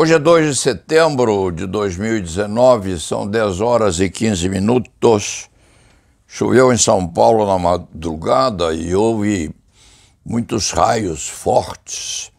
Hoje é 2 de setembro de 2019, são 10 horas e 15 minutos. Choveu em São Paulo na madrugada e houve muitos raios fortes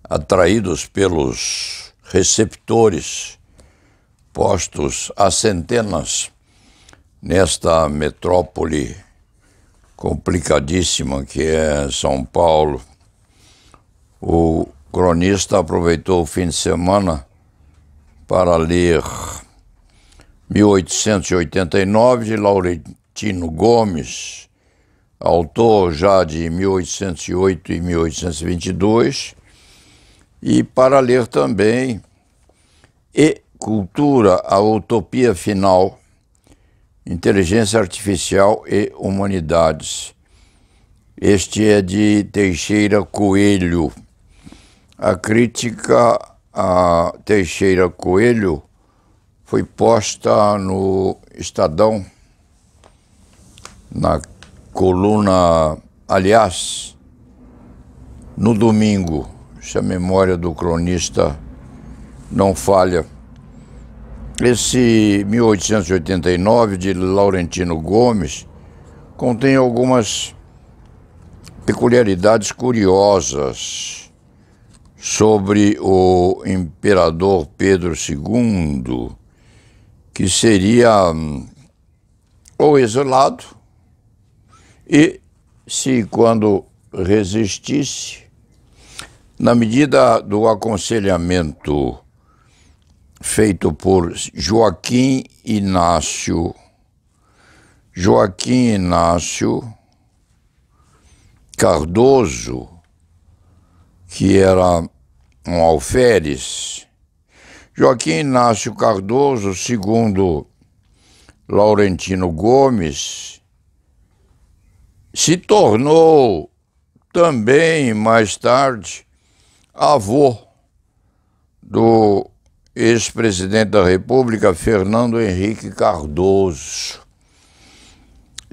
atraídos pelos receptores postos a centenas nesta metrópole complicadíssima que é São Paulo. O cronista aproveitou o fim de semana para ler 1889 de Laurentino Gomes, autor já de 1808 e 1822, e para ler também E Cultura, a Utopia Final, Inteligência Artificial e Humanidades. Este é de Teixeira Coelho. A crítica a Teixeira Coelho foi posta no Estadão, na coluna, aliás, no domingo, se a memória do cronista não falha. Esse 1889 de Laurentino Gomes contém algumas peculiaridades curiosas sobre o imperador Pedro II, que seria ou exilado e, se quando resistisse, na medida do aconselhamento feito por Joaquim Inácio Cardoso, que era um alferes. Joaquim Inácio Cardoso, segundo Laurentino Gomes, se tornou também, mais tarde, avô do ex-presidente da República, Fernando Henrique Cardoso.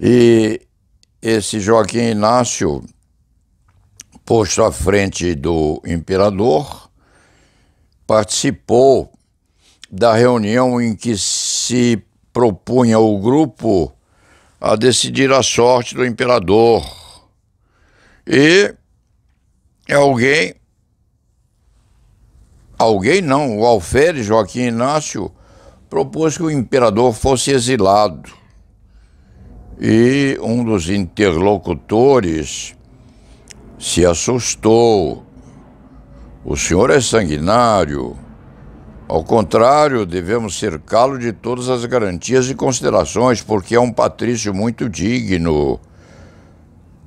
E esse Joaquim Inácio, posto à frente do imperador, participou da reunião em que se propunha o grupo a decidir a sorte do imperador. E o alferes Joaquim Inácio propôs que o imperador fosse exilado. E um dos interlocutores se assustou. O senhor é sanguinário. Ao contrário, devemos cercá-lo de todas as garantias e considerações, porque é um patrício muito digno.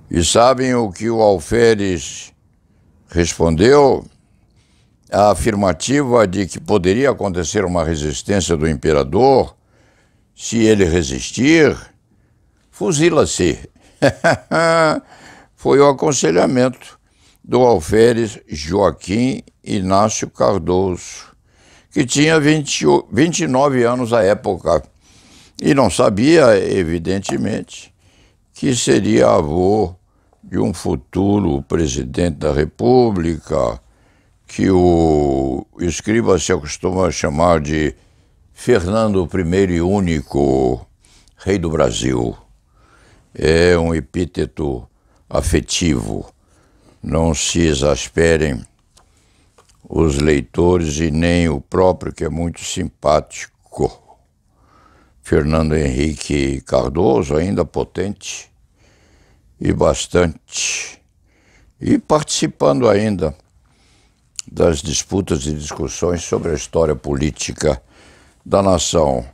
E sabem o que o alferes respondeu? A afirmativa de que poderia acontecer uma resistência do imperador. Se ele resistir, fuzila-se. Foi o aconselhamento do alferes Joaquim Inácio Cardoso, que tinha 29 anos à época e não sabia, evidentemente, que seria avô de um futuro presidente da República, que o escriba se acostuma a chamar de Fernando I e único rei do Brasil. É um epíteto afetivo. Não se exasperem os leitores e nem o próprio, que é muito simpático. Fernando Henrique Cardoso, ainda potente e bastante, e participando ainda das disputas e discussões sobre a história política da nação.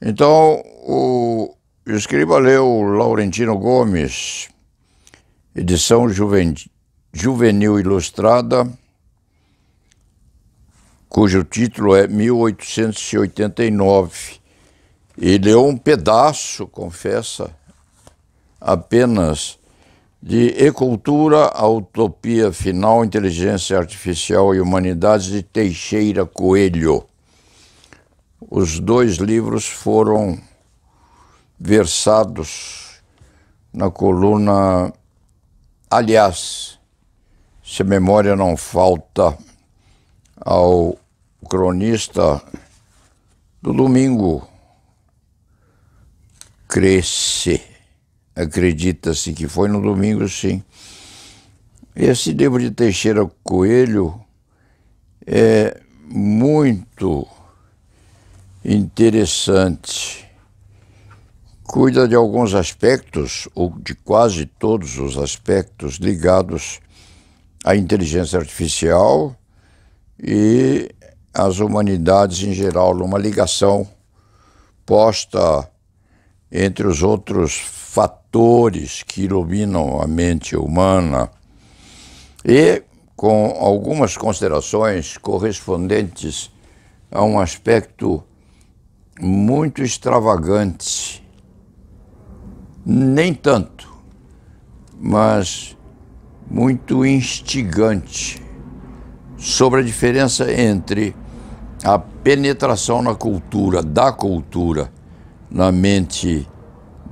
Então, o escriba leu Laurentino Gomes, edição juvenil ilustrada, cujo título é 1889. E leu um pedaço, confessa, apenas, de E Cultura, a Utopia Final, Inteligência Artificial e Humanidades, de Teixeira Coelho. Os dois livros foram versados na coluna, aliás, se a memória não falta ao cronista do domingo Cresce. Acredita-se que foi no domingo, sim. Esse livro de Teixeira Coelho é muito interessante. Cuida de alguns aspectos, ou de quase todos os aspectos ligados à inteligência artificial e às humanidades em geral, numa ligação posta entre os outros fatores que iluminam a mente humana e com algumas considerações correspondentes a um aspecto muito extravagante, nem tanto, mas muito instigante, sobre a diferença entre a penetração na cultura, da cultura, na mente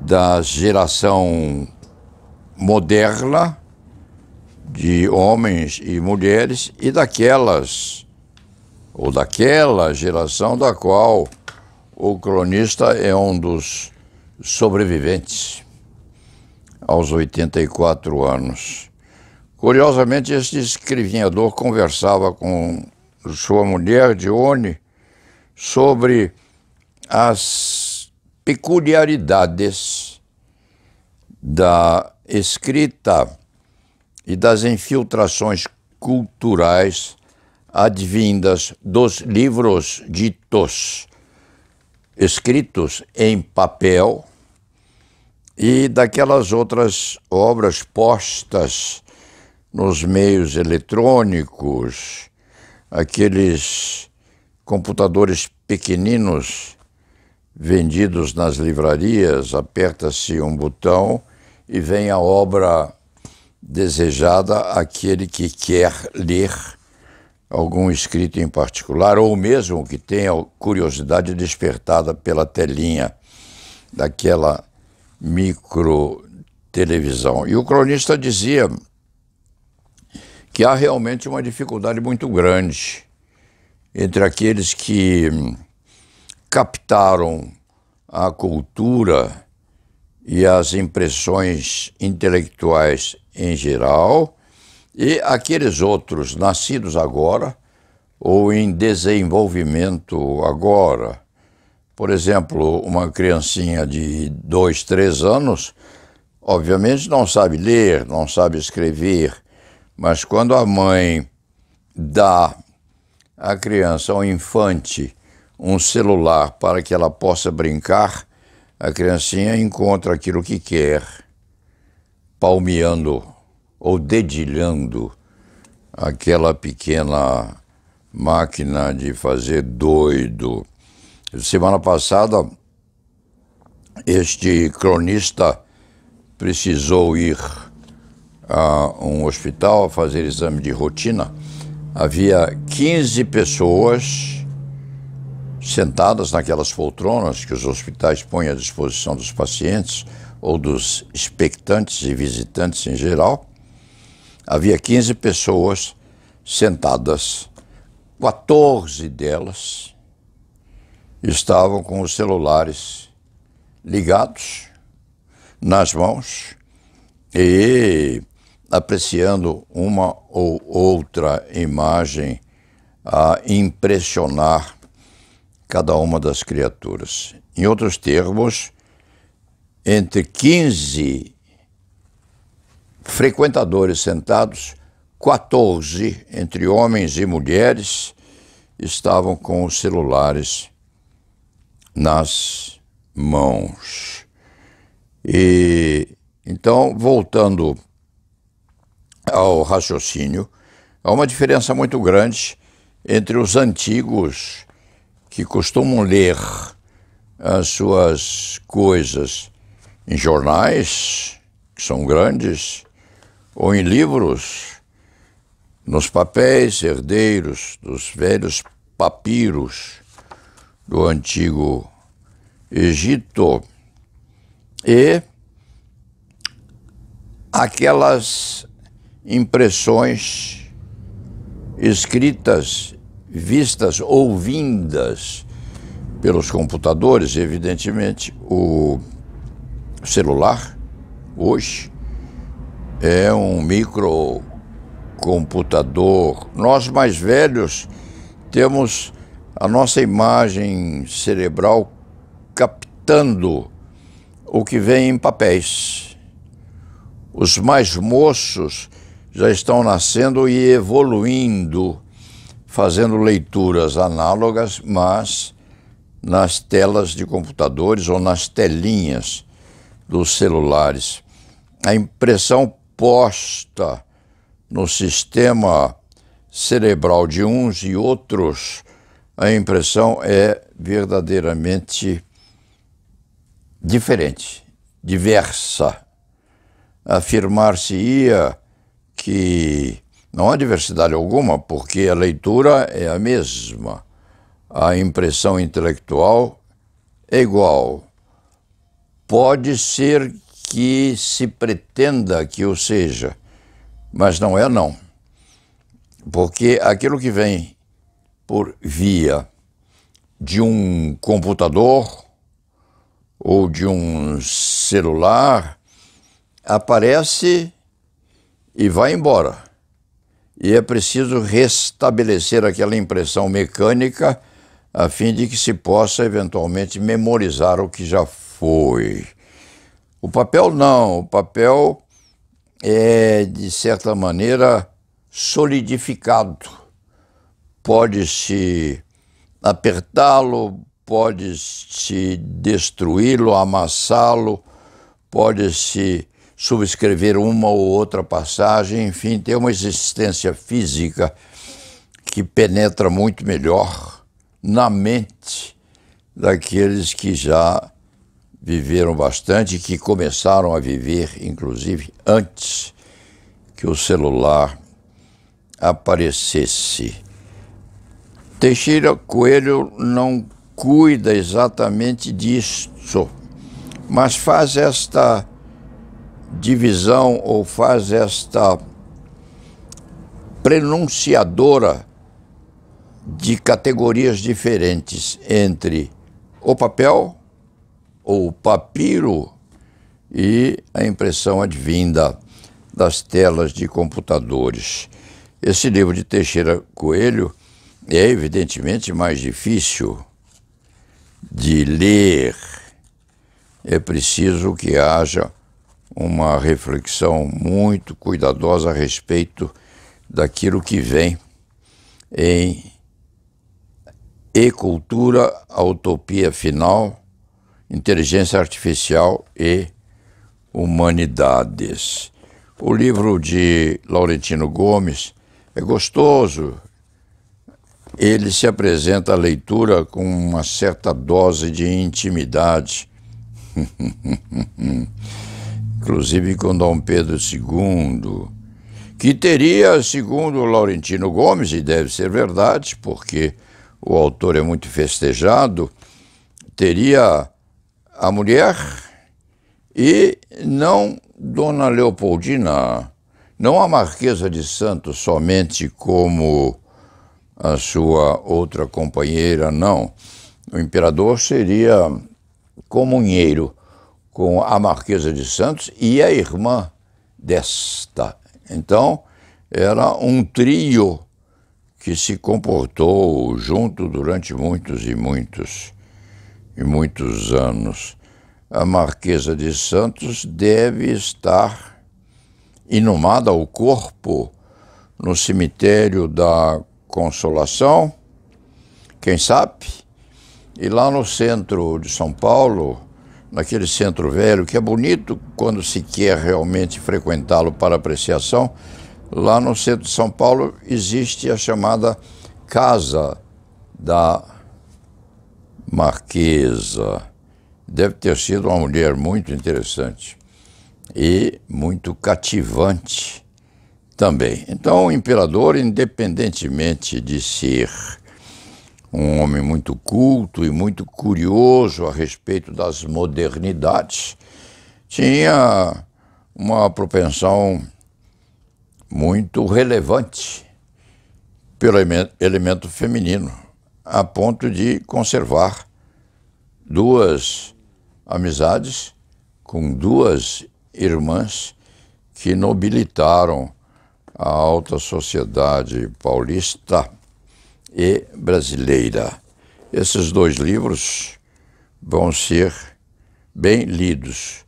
da geração moderna, de homens e mulheres, e daquelas, ou daquela geração da qual o cronista é um dos sobreviventes, aos 84 anos. Curiosamente, este escrivinhador conversava com sua mulher, Dione, sobre as peculiaridades da escrita e das infiltrações culturais advindas dos livros ditos escritos em papel e daquelas outras obras postas nos meios eletrônicos, aqueles computadores pequeninos vendidos nas livrarias, aperta-se um botão e vem a obra desejada àquele que quer ler algum escrito em particular, ou mesmo que tenha curiosidade despertada pela telinha daquela micro televisão. E o cronista dizia que há realmente uma dificuldade muito grande entre aqueles que captaram a cultura e as impressões intelectuais em geral e aqueles outros nascidos agora ou em desenvolvimento agora. Por exemplo, uma criancinha de 2, 3 anos, obviamente não sabe ler, não sabe escrever, mas quando a mãe dá à criança, ao infante, um celular para que ela possa brincar, a criancinha encontra aquilo que quer, palmeando ou dedilhando aquela pequena máquina de fazer doido. Semana passada, este cronista precisou ir a um hospital a fazer exame de rotina. Havia 15 pessoas sentadas naquelas poltronas que os hospitais põem à disposição dos pacientes ou dos expectantes e visitantes em geral. Havia 15 pessoas sentadas, 14 delas estavam com os celulares ligados nas mãos e apreciando uma ou outra imagem a impressionar cada uma das criaturas. Em outros termos, entre 15 frequentadores sentados, 14, entre homens e mulheres, estavam com os celulares nas mãos. E então, voltando ao raciocínio, há uma diferença muito grande entre os antigos que costumam ler as suas coisas em jornais, que são grandes, ou em livros, nos papéis herdeiros dos velhos papiros do antigo Egito, e aquelas impressões escritas vistas ou vindas pelos computadores. Evidentemente, o celular hoje é um microcomputador. Nós mais velhos temos a nossa imagem cerebral captando o que vem em papéis. Os mais moços já estão nascendo e evoluindo, fazendo leituras análogas, mas nas telas de computadores ou nas telinhas dos celulares. A impressão posta no sistema cerebral de uns e outros, a impressão é verdadeiramente diferente, diversa. Afirmar-se-ia que não há diversidade alguma, porque a leitura é a mesma, a impressão intelectual é igual. Pode ser que se pretenda que o seja, mas não é não. Porque aquilo que vem por via de um computador ou de um celular aparece e vai embora. E é preciso restabelecer aquela impressão mecânica a fim de que se possa eventualmente memorizar o que já foi. O papel não, o papel é, de certa maneira, solidificado. Pode-se apertá-lo, pode-se destruí-lo, amassá-lo, pode-se subscrever uma ou outra passagem, enfim, tem uma existência física que penetra muito melhor na mente daqueles que já viveram bastante e que começaram a viver, inclusive, antes que o celular aparecesse. Teixeira Coelho não cuida exatamente disso, mas faz esta divisão ou faz esta prenunciadora de categorias diferentes entre o papel ou o papiro e a impressão advinda das telas de computadores. Esse livro de Teixeira Coelho é evidentemente mais difícil de ler. É preciso que haja uma reflexão muito cuidadosa a respeito daquilo que vem em E-Cultura, a Utopia Final, Inteligência Artificial e Humanidades. O livro de Laurentino Gomes é gostoso. Ele se apresenta à leitura com uma certa dose de intimidade. Inclusive com Dom Pedro II, que teria, segundo Laurentino Gomes, e deve ser verdade, porque o autor é muito festejado, teria a mulher e não Dona Leopoldina, não a Marquesa de Santos somente como a sua outra companheira, não. O imperador seria comunheiro com a Marquesa de Santos e a irmã desta. Então, era um trio que se comportou junto durante muitos e muitos anos. A Marquesa de Santos deve estar inumada ao corpo no cemitério da Consolação, quem sabe? E lá no centro de São Paulo, naquele centro velho, que é bonito quando se quer realmente frequentá-lo para apreciação, lá no centro de São Paulo existe a chamada Casa da Marquesa. Deve ter sido uma mulher muito interessante e muito cativante também. Então, o imperador, independentemente de ser um homem muito culto e muito curioso a respeito das modernidades, tinha uma propensão muito relevante pelo elemento feminino, a ponto de conservar duas amizades com duas irmãs que nobilitaram a alta sociedade paulista e brasileira. Esses dois livros vão ser bem lidos.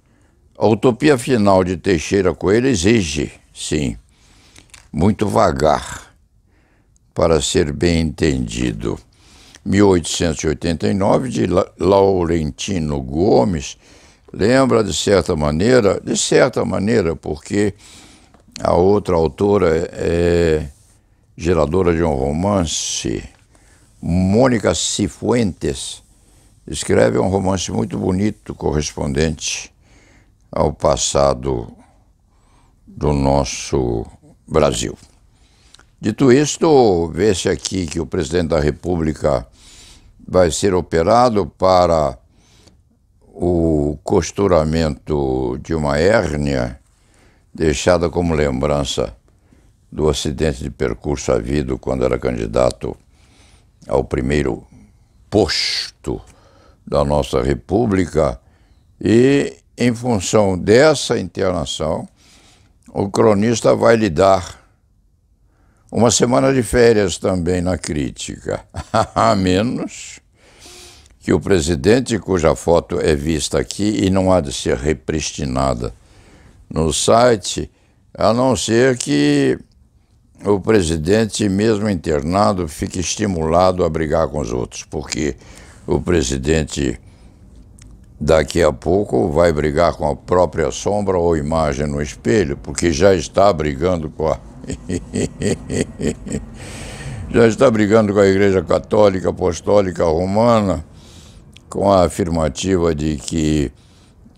A Utopia Final de Teixeira Coelho exige, sim, muito vagar para ser bem entendido. 1889, de Laurentino Gomes, lembra de certa maneira, porque a outra autora é geradora de um romance, Mônica Cifuentes, escreve um romance muito bonito, correspondente ao passado do nosso Brasil. Dito isto, vê-se aqui que o presidente da República vai ser operado para o costuramento de uma hérnia deixada como lembrança do acidente de percurso havido quando era candidato ao primeiro posto da nossa República, e em função dessa internação, o cronista vai lhe dar uma semana de férias também na crítica, a menos que o presidente, cuja foto é vista aqui e não há de ser repristinada no site, a não ser que o presidente, mesmo internado, fique estimulado a brigar com os outros, porque o presidente daqui a pouco vai brigar com a própria sombra ou imagem no espelho, porque já está brigando com a Igreja Católica Apostólica Romana, com a afirmativa de que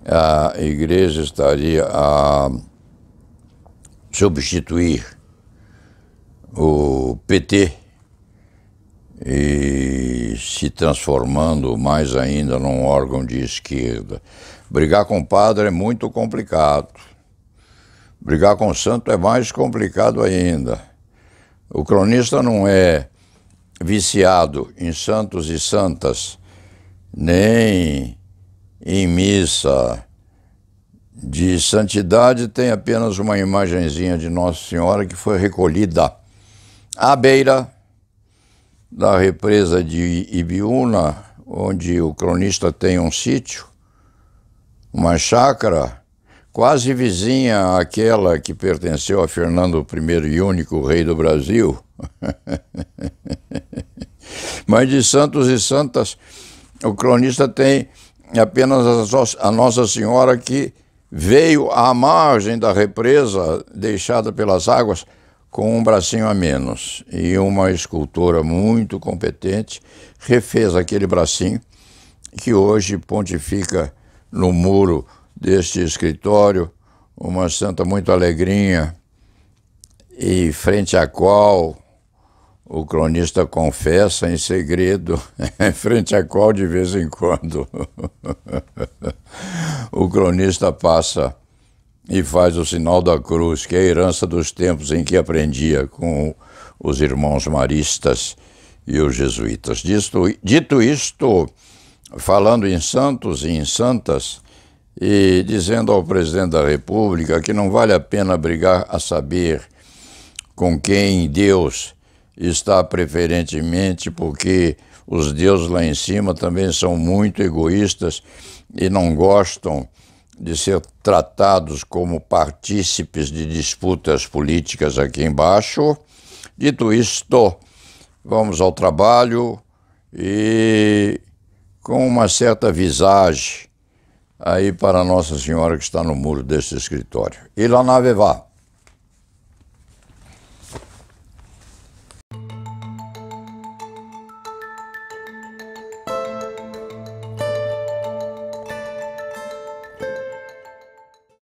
a Igreja estaria a substituir o PT e se transformando mais ainda num órgão de esquerda. Brigar com padre é muito complicado. Brigar com santo é mais complicado ainda. O cronista não é viciado em santos e santas, nem em missa. De santidade tem apenas uma imagenzinha de Nossa Senhora que foi recolhida à beira da represa de Ibiúna, onde o cronista tem um sítio, uma chácara, quase vizinha àquela que pertenceu a Fernando I e único rei do Brasil. Mas de santos e santas, o cronista tem apenas a Nossa Senhora, que veio à margem da represa, deixada pelas águas, com um bracinho a menos. E uma escultora muito competente refez aquele bracinho, que hoje pontifica no muro deste escritório, uma santa muito alegrinha, e frente à qual o cronista confessa em segredo, frente à qual de vez em quando o cronista passa e faz o sinal da cruz, que é a herança dos tempos em que aprendia com os irmãos maristas e os jesuítas. Dito isto, falando em santos e em santas, e dizendo ao presidente da República que não vale a pena brigar a saber com quem Deus está preferentemente, porque os deuses lá em cima também são muito egoístas e não gostam de ser tratados como partícipes de disputas políticas aqui embaixo. Dito isto, vamos ao trabalho e com uma certa visagem aí para Nossa Senhora que está no muro deste escritório. E lá na Vevá.